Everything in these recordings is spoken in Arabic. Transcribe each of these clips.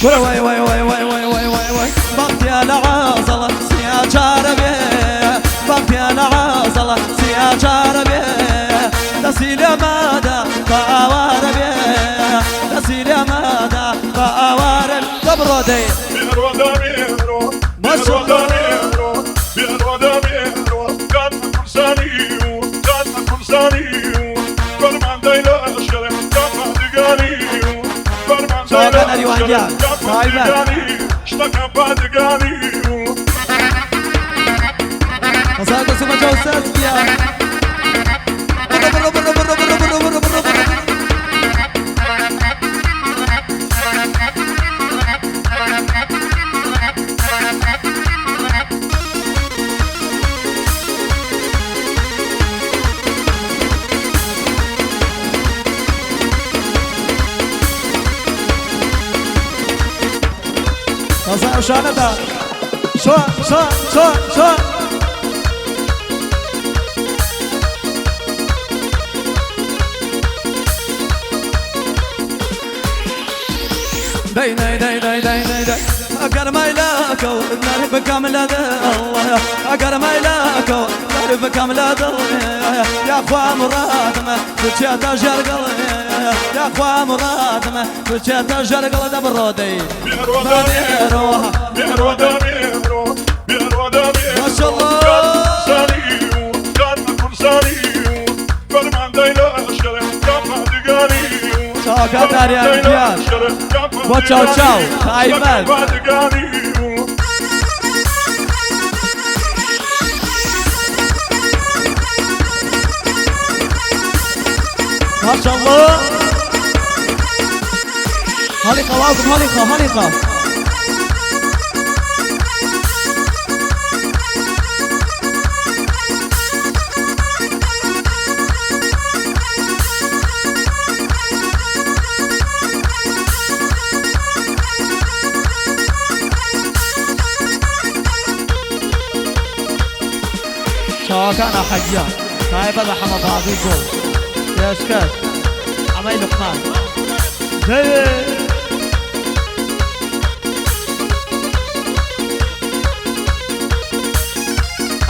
شو واي واي واي واي واي واي واي واي بغتي انا عاصلة سيا جاربي بغتي انا عاصلة سيا جاربي تسيل ماذا فاواربي تسيل ماذا فاوارب دبرودي ما شاء الله شاغل اليوانجان طيبا وصلت سوما جوسات يا برو برو برو برو برو برو برو برو وصلت شانتا شو شو شو شو داي داي داي داي داي داي داي أقر ما يلاكو نعرف كامل الله أقر ما يلاكو نعرف كامل الله يا أخوة مراد ما بتشات جرقل يا أخوة مراد ما بتشات جرقل دبرودي ما شاء الله شاكا داريا رجال وتشاو تشاو طيبان ما شاء الله هاليقة واقف هاليقة هاليقة شاكانا حجان طيب هذا حمد هذيكم يا اشكال عمي لقمان زي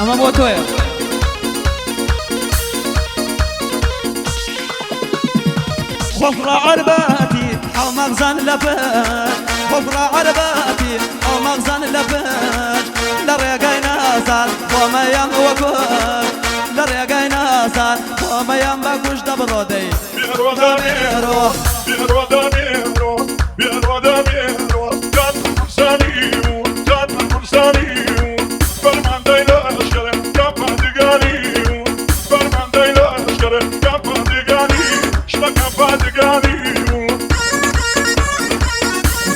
اما موتويا خفرة عرباتي او مغزن لفاج خفرة عرباتي او مغزن لفاج لريقينا سال وما يم وكوش لريقينا سال وما يم بكوش دبرودي دميرو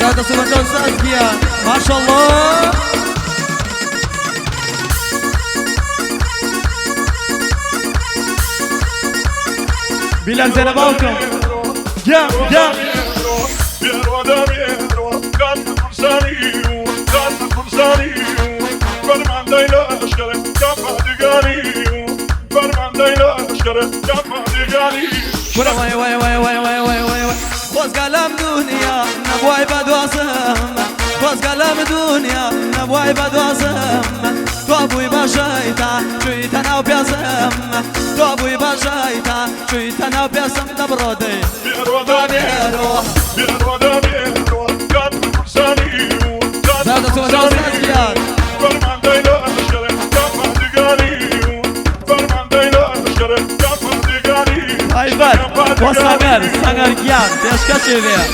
زاد سوى جوز أزبيا ما شاء الله بلال زينب أوكم يا يا واي واي واي واي واي واي واي خوز قلم دنيا نبواي بدواسم خوز قلم دنيا نبواي بدواسم تو ابوي باشايتا شويتنا وبياسم تو ابوي باشايتا شويتنا وبياسم دبرودي زاد سوى جوز أزياد Aybat, o Sanger, Sanger Gyan, Deşka çeviriyor.